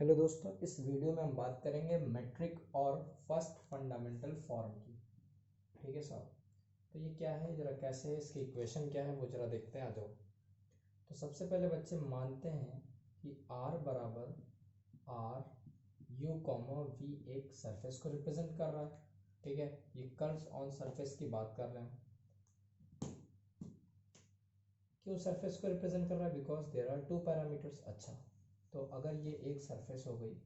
Hello दोस्तों, इस video में हम बात करेंगे मेट्रिक और फर्स्ट फंडामेंटल फॉर्म की। ठीक है साहब, तो ये क्या है, जरा कैसे है, इसकी इक्वेशन क्या है वो जरा देखते हैं। आ जाओ। तो सबसे पहले बच्चे मानते हैं कि r बराबर आर यू कॉमा वी एक सरफेस को रिप्रेजेंट कर रहा है। ठीक है, ये कर्व्स ऑन सरफेस की बात कर रहे हैं। क्यों सरफेस को रिप्रेजेंट कर रहा है? Because there are two parameters. अच्छा, तो अगर ये एक सरफेस हो गई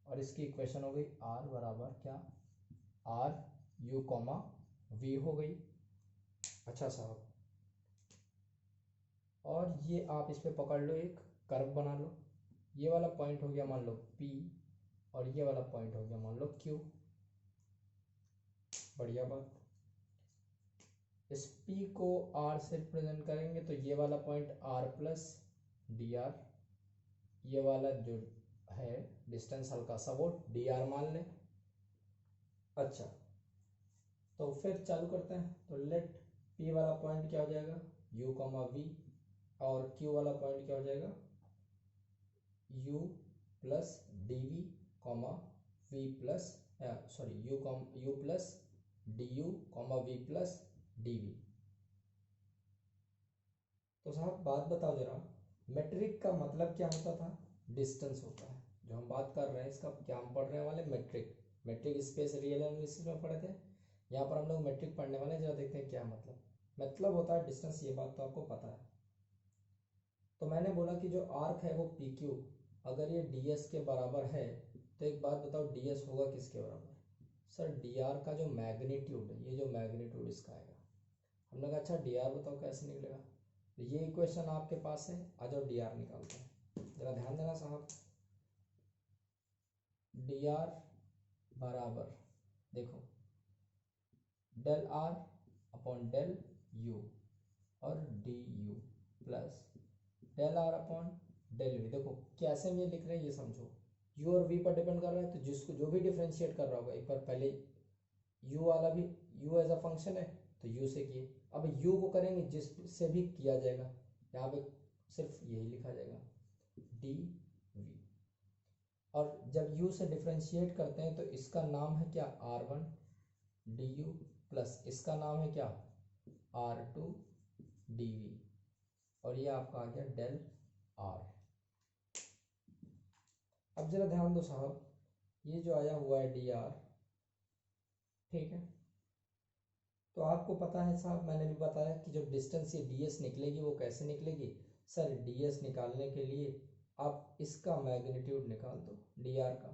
और इसकी इक्वेशन हो गई r बराबर क्या, आर यू कॉमा वी हो गई। अच्छा साहब, और ये आप इस पे पकड़ लो, एक कर्व बना लो। ये वाला पॉइंट हो गया मान लो P और ये वाला पॉइंट हो गया मान लो Q। बढ़िया बात। इस P को R से रिप्रेजेंट करेंगे तो ये वाला point R plus D R, ये वाला जो है डिस्टेंस हल्का सा वो डी आर मान लें। अच्छा, तो फिर चालू करते हैं। तो लेट P वाला पॉइंट क्या हो जाएगा, U कॉमा वी, और Q वाला पॉइंट क्या हो जाएगा, U plus d v comma v plus sorry u plus d u comma v plus d v. तो साहब बात बताओ जरा, मेट्रिक का मतलब क्या होता था? डिस्टेंस होता है। जो हम बात कर रहे हैं इसका क्या हम पढ़ने वाले, metric. Metric space real analysis में पढ़े थे, यहाँ पर हम लोग मेट्रिक पढ़ने वाले हैं। जरा देखते हैं क्या मतलब होता है डिस्टेंस। ये बात तो आपको पता है। तो मैंने बोला कि जो आर्क है वो पी क्यू, अगर ये डी एस के बराबर है तो एक बात बताओ, डी एस होगा किसके बराबर? सर डी आर का जो मैग्नीट्यूड है, ये जो मैग्नीट्यूड इसका आएगा। हमने कहा अच्छा डी आर बताओ कैसे निकलेगा। तो ये इक्वेशन आपके पास है, आ जाओ डी आर निकालते हैं। जरा ध्यान देना साहब, डी आर बराबर देखो del r upon del u और d u plus del r upon del v. देखो कैसे में लिख रहे हैं ये समझो, u और v पर डिपेंड कर रहा है, तो जिसको जो भी डिफ्रेंशिएट कर रहा होगा, एक बार पहले u वाला भी, u एज अ फंक्शन है तो u से किए। अब u को करेंगे जिससे भी किया जाएगा, यहाँ पे सिर्फ यही लिखा जाएगा डी वी। और जब u से डिफ्रेंशिएट करते हैं तो इसका नाम है क्या, r one d u, plus इसका नाम है क्या, आर टू डी वी, और ये आपका आ गया डेल आर। अब जरा ध्यान दो साहब, ये जो आया हुआ है डी आर, ठीक है, तो आपको पता है साहब, मैंने भी बताया कि जो डिस्टेंस ये डी एस निकलेगी वो कैसे निकलेगी। सर डी एस निकालने के लिए आप इसका मैग्नीट्यूड निकाल दो डी आर का।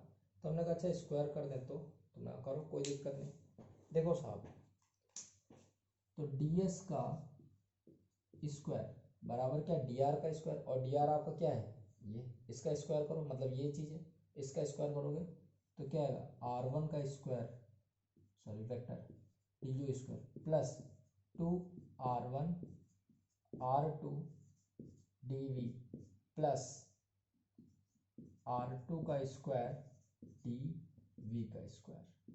तो हमने कहा अच्छा स्क्वायर कर दें, तो ना करो, कोई दिक्कत नहीं। देखो साहब, तो डी एस का स्क्वायर बराबर क्या, डी आर का स्क्वायर, और डी आर आपका क्या है, ये इसका स्क्वायर करो, मतलब ये चीज़ है, इसका स्क्वायर करोगे तो क्या आएगा, आर वन का square, sorry vector d u square plus two r one r two d v plus r two का स्क्वायर डी वी का स्क्वायर।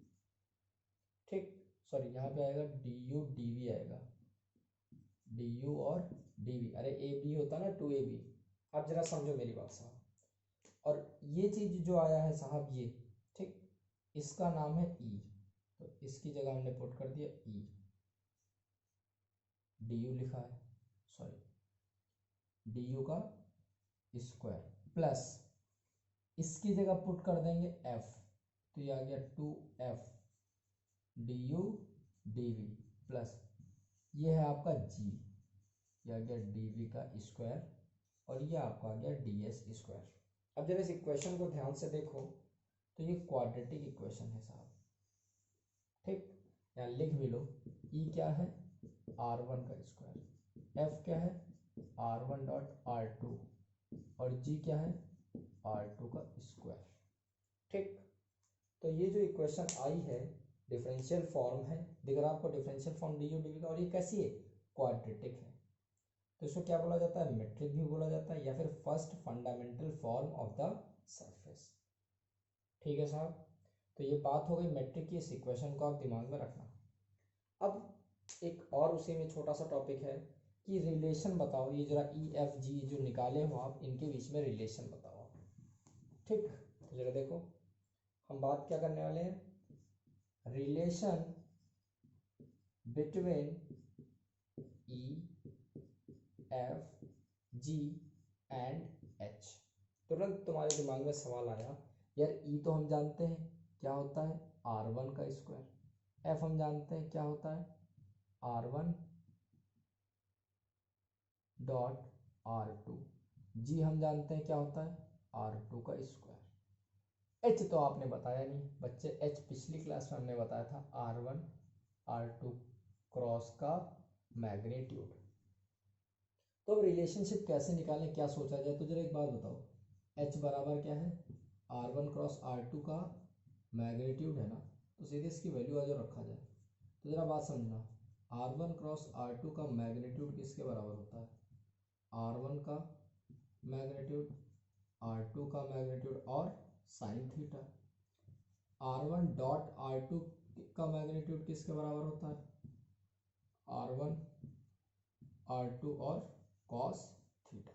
ठीक, सॉरी यहाँ पे आएगा डी यू डी वी आएगा, डी यू और डी वी, अरे ए बी होता ना, टू ए बी। अब जरा समझो मेरी बात साहब, और ये चीज जो आया है साहब ये, ठीक, इसका नाम है ई, तो इसकी जगह हमने पुट कर दिया ई, डी यू लिखा है, सॉरी डी यू का स्क्वायर प्लस इसकी जगह पुट कर देंगे एफ, तो ये आ गया two f d u d v plus ये है आपका जी, ये आ गया डी वी का स्क्वायर, और ये आपका आ गया डी एस स्क्वायर। अब जरा इस इक्वेशन को ध्यान से देखो, तो ये क्वाड्रेटिक इक्वेशन है साहब। ठीक, यहाँ लिख भी लो, ई क्या है, आर वन का स्क्वायर, एफ क्या है, R one dot R two, और जी क्या है, आर टू का स्क्वायर। ठीक, तो ये जो इक्वेशन आई है डिफरेंशियल फॉर्म है, दिख रहा आपको differential form d u d v का, और ये कैसी है, क्वाड्रेटिक है। तो इसको क्या बोला जाता है, मेट्रिक भी बोला जाता है, या फिर first fundamental form of the surface. ठीक है साहब, तो ये बात हो गई मेट्रिक की, इस इक्वेशन को आप दिमाग में रखना। अब एक और उसी में छोटा सा टॉपिक है कि रिलेशन बताओ, ये जरा ई एफ जी जो निकाले हो आप, इनके बीच में रिलेशन बताओ। ठीक, तो जरा देखो, हम बात क्या करने वाले हैं, relation between E F G and H. तुरंत तुम्हारे दिमाग में सवाल आया, यार ई तो हम जानते हैं क्या होता है, R1 का स्क्वायर, एफ हम जानते हैं क्या होता है, R1 डॉट R2, जी हम जानते हैं क्या होता है, R2 का स्क्वायर। एच तो आपने बताया नहीं बच्चे, एच पिछली क्लास में हमने बताया था R1 R2 क्रॉस का मैग्नीट्यूड। तो अब रिलेशनशिप कैसे निकालें, क्या सोचा जाए, तो जरा एक बात बताओ, एच बराबर क्या है, R1 क्रॉस R2 का मैग्नीट्यूड है ना, तो सीधे इसकी वैल्यू आ जाओ रखा जाए। तो जरा बात समझना, R1 क्रॉस R2 का मैग्नीट्यूड किसके बराबर होता है, R1 का मैग्नीट्यूड, R2 का मैग्नीट्यूड और sine theta. R1 dot R2 का मैग्नीट्यूड किसके बराबर होता है, R1 R2 और कॉस थीटा।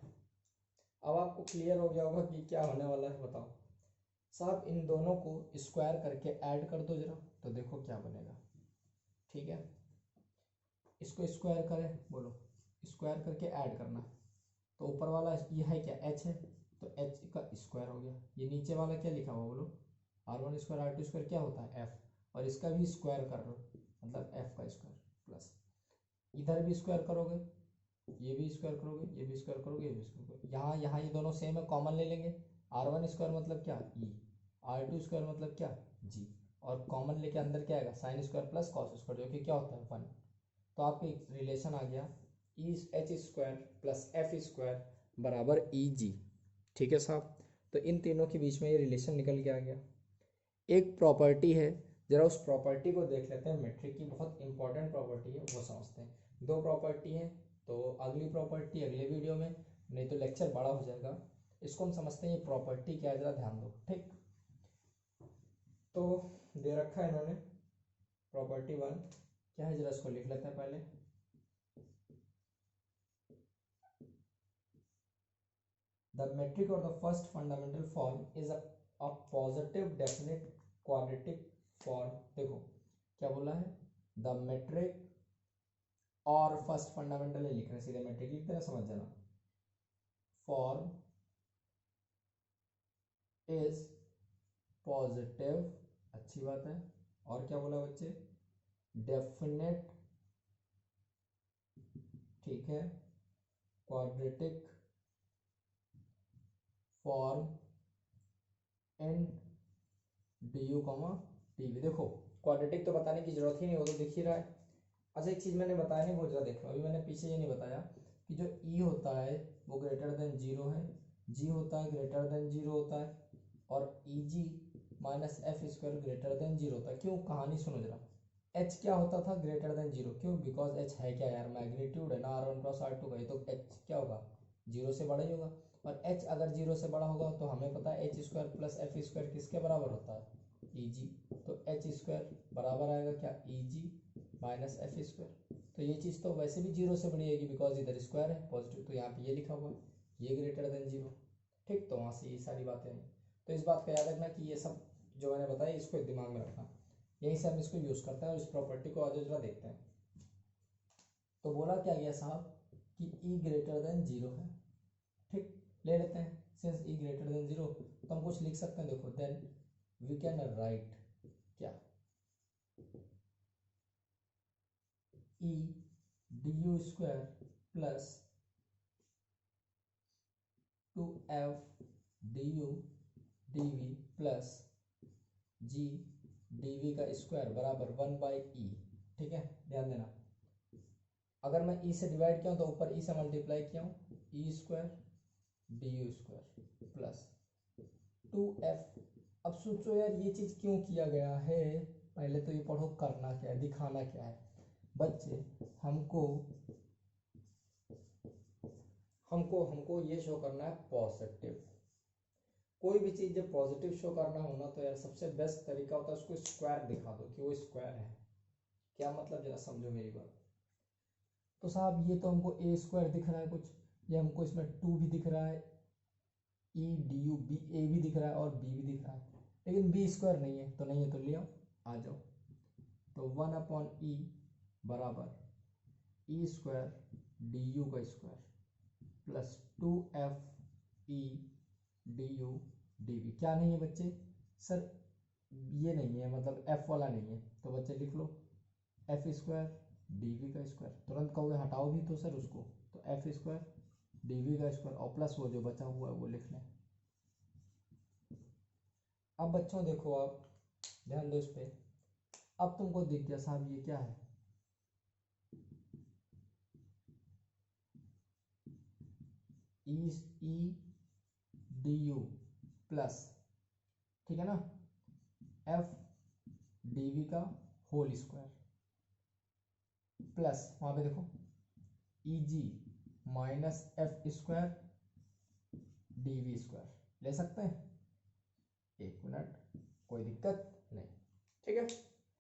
अब आपको क्लियर हो गया होगा कि क्या होने वाला है, बताओ साहब, इन दोनों को स्क्वायर करके ऐड कर दो जरा, तो देखो क्या बनेगा। ठीक है, इसको स्क्वायर करें, बोलो स्क्वायर करके ऐड करना, तो ऊपर वाला ये है क्या, एच है, तो एच का स्क्वायर हो गया, ये नीचे वाला क्या लिखा हुआ बोलो, R1 स्क्वायर R2 स्क्वायर क्या होता है एफ, और इसका भी स्क्वायर कर लो मतलब एफ का स्क्वायर, प्लस इधर भी स्क्वायर करोगे, ये भी स्क्वायर करोगे, ये भी स्क्वायर करोगे, ये भी स्क्वायर करोगे, यहाँ यहाँ ये दोनों सेम है, कॉमन ले लेंगे, R1 स्क्वायर मतलब क्या ई, R2 स्क्वायर मतलब क्या जी, और कॉमन लेके अंदर क्या आएगा, sine square plus cos square, जो कि क्या होता है 1। तो आपको एक रिलेशन आ गया, E H square plus F square बराबर ई जी। ठीक है साहब, तो इन तीनों के बीच में ये रिलेशन निकल के आ गया। एक प्रॉपर्टी है, जरा उस प्रॉपर्टी को देख लेते हैं, मेट्रिक की बहुत इंपॉर्टेंट प्रॉपर्टी है, वो समझते हैं। दो प्रॉपर्टी है, तो अगली प्रॉपर्टी अगले वीडियो में, नहीं तो लेक्चर बड़ा हो जाएगा। इसको हम समझते हैं, ये प्रॉपर्टी क्या है जरा ध्यान दो। ठीक, तो दे रखा है इन्होंने प्रॉपर्टी 1 क्या है, जरा इसको लिख लेते हैं पहले। The metric or the first fundamental form is a positive definite quadratic form। देखो क्या बोला है, the metric और फर्स्ट फंडामेंटल लिख रहे हैं, सीधे मेट्रिक लिखते हैं, समझ जाना। फॉर्म इज पॉजिटिव, अच्छी बात है, और क्या बोला बच्चे, डेफिनेट, ठीक है, quadratic form in d u comma d v. देखो क्वाड्रेटिक तो बताने की जरूरत ही नहीं, वो तो दिख ही रहा है। अच्छा एक चीज़ मैंने बताया नहीं, वो जरा देखो, अभी मैंने पीछे ये नहीं बताया कि जो ई होता है वो ग्रेटर देन जीरो है, जी होता है ग्रेटर देन जीरो होता है, और e g minus f square greater than zero होता है। क्यों, कहानी सुनो जरा। एच क्या होता था, ग्रेटर देन जीरो, क्यों, बिकॉज एच है क्या यार, मैग्नीट्यूड है ना R1 क्रॉस R2 का, ये तो एच क्या होगा, जीरो से बड़ा ही होगा। और एच अगर जीरो से बड़ा होगा तो हमें पता है H square plus F square किसके बराबर होता है, ई जी। तो एच स्क्वायर बराबर आएगा क्या, ई जी माइनस एफ स्क्वायर। तो ये चीज़ तो वैसे भी जीरो से बड़ी आएगी, बिकॉज इधर स्क्वायर है पॉजिटिव, तो यहाँ पे ये लिखा हुआ है, ये ग्रेटर देन जीरो। ठीक, तो वहाँ से ये सारी बातें आई। तो इस बात का याद रखना कि ये सब जो मैंने बताया इसको दिमाग में रखना, यही से हम इसको यूज़ करते हैं। और इस प्रॉपर्टी को आज जरा देखते हैं। तो बोला क्या गया साहब कि ई ग्रेटर देन जीरो है। ठीक, ले लेते हैं, since E greater than zero तो हम कुछ लिख सकते हैं, देखो देन वी कैन राइट क्या, e d u square plus 2f d u d v plus g d v का स्क्वायर बराबर 1/e। ठीक है, ध्यान देना, अगर मैं ई से डिवाइड किया हूँ तो ऊपर ई से मल्टीप्लाई किया हूँ, e square d u square plus 2f। अब सोचो यार ये चीज़ क्यों किया गया है, पहले तो ये पढ़ो, करना क्या है, दिखाना क्या है बच्चे, हमको हमको हमको ये शो करना है पॉजिटिव। कोई भी चीज़ जब पॉजिटिव शो करना हो ना, तो यार सबसे बेस्ट तरीका होता है उसको स्क्वायर दिखा दो कि वो स्क्वायर है। क्या मतलब, जरा समझो मेरी बात। तो साहब ये तो हमको ए स्क्वायर दिख रहा है कुछ, ये हमको इसमें 2 भी दिख रहा है, ई डी यू बी, ए भी दिख रहा है और बी भी दिख रहा है, लेकिन बी स्क्वायर नहीं है, तो नहीं है तो ले आओ, आ जाओ। तो 1/e बराबर ई स्क्वायर डी यू का square plus 2f e d u d v. क्या नहीं है बच्चे? सर ये नहीं है, मतलब f वाला नहीं है, तो बच्चे लिख लो एफ स्क्वायर डी वी का स्क्वायर। तुरंत कहोगे हटाओ भी तो सर उसको, तो एफ स्क्वायर डी वी का स्क्वायर और प्लस वो जो बचा हुआ है वो लिख लें। अब बच्चों देखो, आप ध्यान दो इस पे। अब तुमको दिख गया साहब ये क्या है, ई डी यू प्लस, ठीक है ना, एफ डी वी का होल स्क्वायर प्लस वहां पे देखो e g minus f square d v square. ले सकते हैं? एक मिनट, कोई दिक्कत नहीं, ठीक है,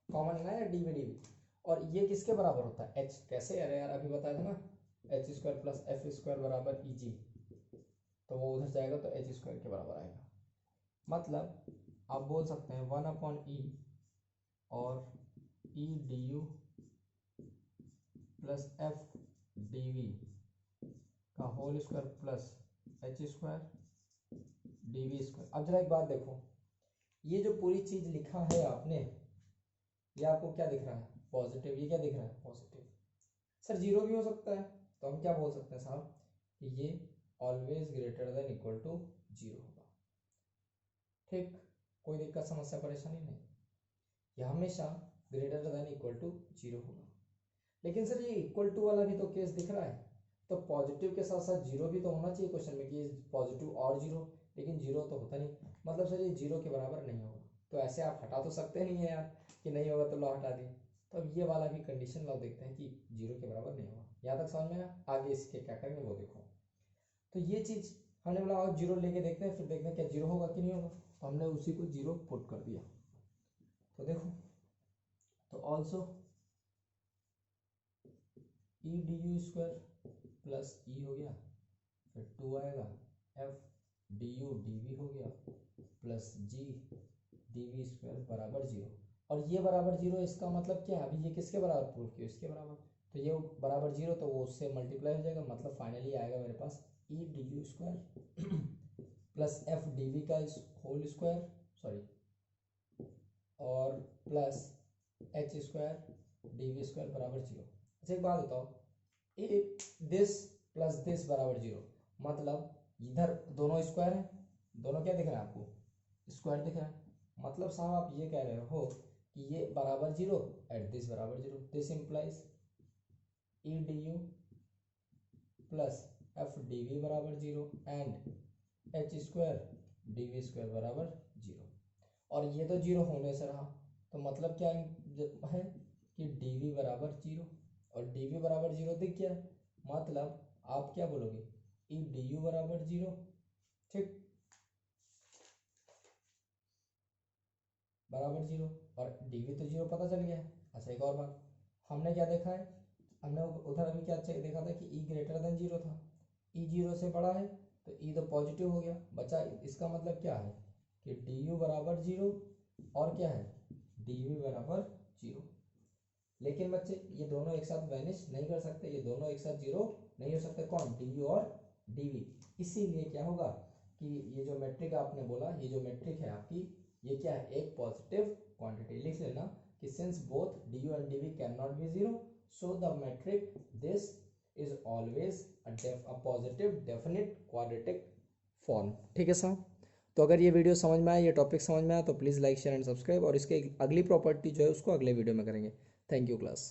कॉमन है ना डी वी डी वी। और ये किसके बराबर होता है? एच। कैसे? अरे यार अभी बताया था ना, H square plus F square बराबर ई जी, तो वो उधर जाएगा तो एच स्क्वायर के बराबर आएगा। मतलब आप बोल सकते हैं 1/e और e d u plus f d v का whole square plus h square d v square. अब जरा एक बात देखो, ये जो पूरी चीज लिखा है आपने, ये आपको क्या दिख रहा है? पॉजिटिव। ये क्या दिख रहा है? पॉजिटिव। सर जीरो भी हो सकता है, तो हम क्या बोल सकते हैं साहब कि ये always greater than equal to zero होगा। ठीक, कोई दिक्कत समस्या परेशानी नहीं, ये हमेशा greater than equal to zero होगा। लेकिन सर ये इक्वल टू वाला भी तो केस दिख रहा है, तो पॉजिटिव के साथ साथ जीरो भी तो होना चाहिए क्वेश्चन में कि पॉजिटिव और जीरो, लेकिन जीरो तो होता नहीं। मतलब सर ये जीरो के बराबर नहीं होगा, तो ऐसे आप हटा तो सकते नहीं है यार कि नहीं होगा तो लो हटा दिए। तो अब ये वाला भी कंडीशन लो देखते हैं कि जीरो के बराबर नहीं होगा। यहाँ तक समझ में आया? आगे इसके क्या करेंगे वो देखो। तो ये चीज़ हमने बोला और जीरो लेके देखते हैं, फिर देखते हैं क्या जीरो होगा कि नहीं होगा, तो हमने उसी को जीरो पुट कर दिया। तो देखो, तो also e d u square plus e हो गया, फिर 2 आएगा, f d u d v हो गया plus g d v square बराबर जीरो। और ये बराबर जीरो, इसका मतलब क्या है? अभी ये किसके बराबर प्रूफ किया? इसके बराबर, तो ये बराबर जीरो, तो वो उससे मल्टीप्लाई हो जाएगा। मतलब फाइनली आएगा मेरे पास e d u square plus f d v का होल स्क्वायर, सॉरी, और plus h square d v square बराबर जीरो। अच्छा एक बात बताओ, दिस प्लस दिस बराबर जीरो, मतलब इधर दोनों स्क्वायर है, दोनों क्या दिख रहा है आपको? स्क्वायर दिख रहा है। मतलब साहब आप ये कह रहे हो कि ये बराबर जीरो एट दिस बराबर zero. This implies e d u plus f d v बराबर zero and h square d v square बराबर जीरो। और ये तो जीरो होने से रहा, तो मतलब क्या है कि डी वी बराबर जीरो, और डी वी बराबर जीरो दिख गया, मतलब आप क्या बोलोगे? ई डी यू बराबर जीरो। ठीक, बराबर जीरो, और डी वी तो जीरो पता चल गया है। अच्छा एक और बात, हमने क्या देखा है? हमने उधर अभी क्या देखा था कि ई ग्रेटर देन जीरो था, ई जीरो से बड़ा है, तो ई तो पॉजिटिव हो गया बचा। इसका मतलब क्या है कि डी यू बराबर जीरो और क्या है? डी वी बराबर जीरो। लेकिन बच्चे ये दोनों एक साथ वैनिश नहीं कर सकते, ये दोनों एक साथ जीरो नहीं हो सकते। कौन? डी यू और डी वी। इसीलिए क्या होगा कि ये जो मैट्रिक आपने बोला, ये जो मैट्रिक है आपकी, ये क्या है? एक पॉजिटिव क्वांटिटी। लिख लेना कि since both d u and d v can not be zero, so the metric this is always a positive definite quadratic form. ठीक है साहब? तो अगर ये वीडियो समझ में आया, ये टॉपिक समझ में आया, तो please like share and subscribe, और इसके अगली प्रॉपर्टी जो है उसको अगले वीडियो में करेंगे। Thank you class.